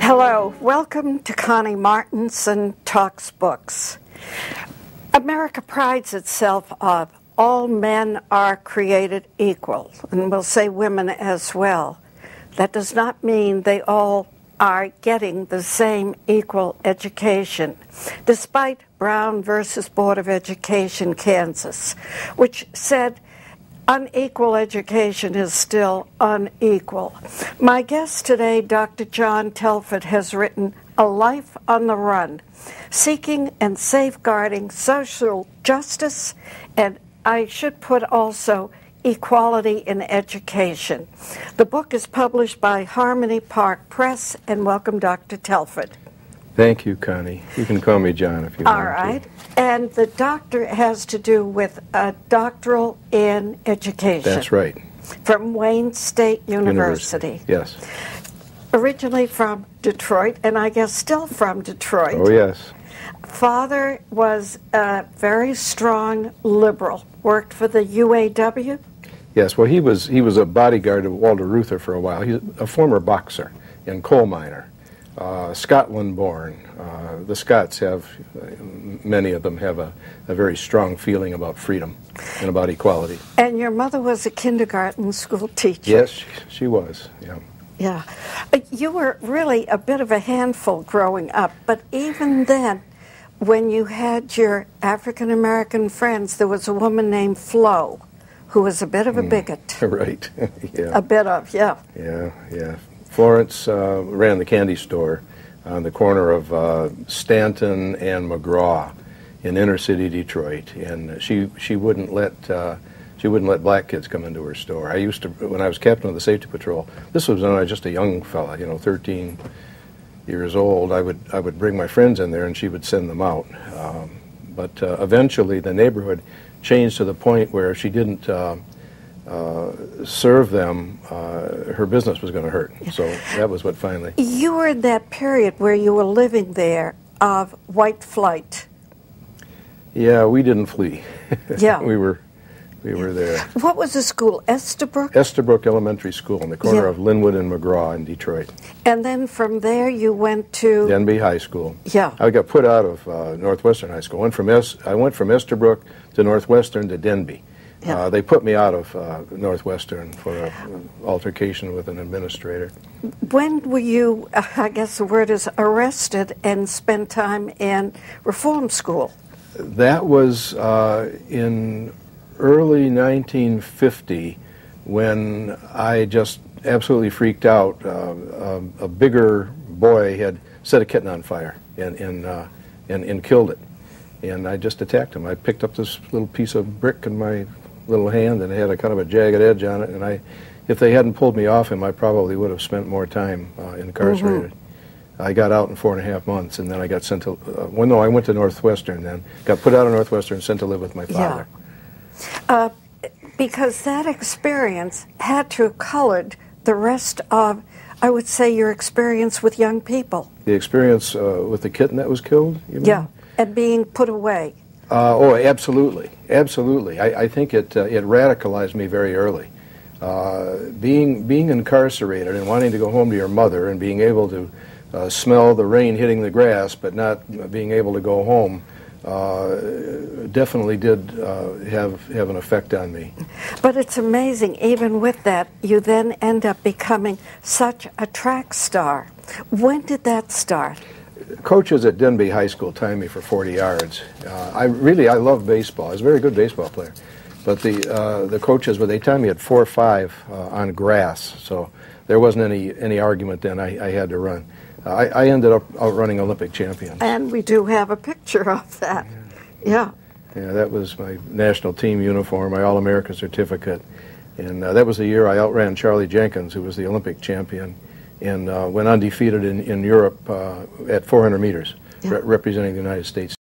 Hello, welcome to Connie Martinson Talks Books. America prides itself on all men are created equal, and we'll say women as well. That does not mean they all are getting the same equal education, despite Brown versus Board of Education, Kansas, which said unequal education is still unequal. My guest today, Dr. John Telford, has written A Life on the Run, Seeking and Safeguarding Social Justice, and I should put also Equality in Education. The book is published by Harmony Park Press, and welcome, Dr. Telford. Thank you, Connie. You can call me John if you want to. All right. And the doctor has to do with a doctoral in education. That's right. From Wayne State University. Yes. Originally from Detroit, and I guess still from Detroit. Oh, yes. Father was a very strong liberal. Worked for the UAW? Yes, well, he was a bodyguard of Walter Reuther for a while. He's a former boxer and coal miner. Scotland-born. The Scots have, many of them have a very strong feeling about freedom and about equality. And your mother was a kindergarten school teacher. Yes, she was, yeah. Yeah. You were really a bit of a handful growing up, but even then, when you had your African-American friends, there was a woman named Flo, who was a bit of a bigot. Right, yeah. A bit of, yeah. Yeah, yeah. Florence ran the candy store on the corner of Stanton and McGraw in inner city Detroit, and she wouldn't let black kids come into her store. I used to, when I was captain of the safety patrol, this was when I was just a young fella, 13 years old. I would bring my friends in there, and she would send them out. But eventually, the neighborhood changed to the point where if she didn't serve them, her business was going to hurt. So that was what finally... You were in that period where you were living there of white flight. Yeah, we didn't flee. Yeah. we were there. What was the school, Estabrook? Estabrook Elementary School on the corner of Linwood and McGraw in Detroit. And then from there you went to... Denby High School. Yeah. I got put out of Northwestern High School. I went from Estabrook to Northwestern to Denby. Yeah. They put me out of Northwestern for an altercation with an administrator. When were you, I guess the word is, arrested and spent time in reform school? That was in early 1950 when I just absolutely freaked out. A bigger boy had set a kitten on fire and killed it. And I just attacked him. I picked up this little piece of brick in my little hand, and it had a kind of a jagged edge on it, and if they hadn't pulled me off him, I probably would have spent more time incarcerated. I got out in 4.5 months, and then I got sent to, I went to Northwestern then, got put out of Northwestern, sent to live with my father. Yeah. Because that experience had to have colored the rest of, I would say, your experience with young people. The experience with the kitten that was killed, you mean? Yeah, and being put away. Oh, absolutely, absolutely. I think it radicalized me very early. Being incarcerated and wanting to go home to your mother and being able to smell the rain hitting the grass but not being able to go home definitely did have an effect on me. But it's amazing, even with that, you then end up becoming such a track star. When did that start? Coaches at Denby High School timed me for 40 yards. I love baseball. I was a very good baseball player. But the coaches, they timed me at 4.5 on grass, so there wasn't any argument then. I had to run. I ended up outrunning Olympic champions. And we do have a picture of that. Yeah. Yeah, that was my national team uniform, my All-American certificate. And that was the year I outran Charlie Jenkins, who was the Olympic champion, and went undefeated in Europe at 400 meters, representing the United States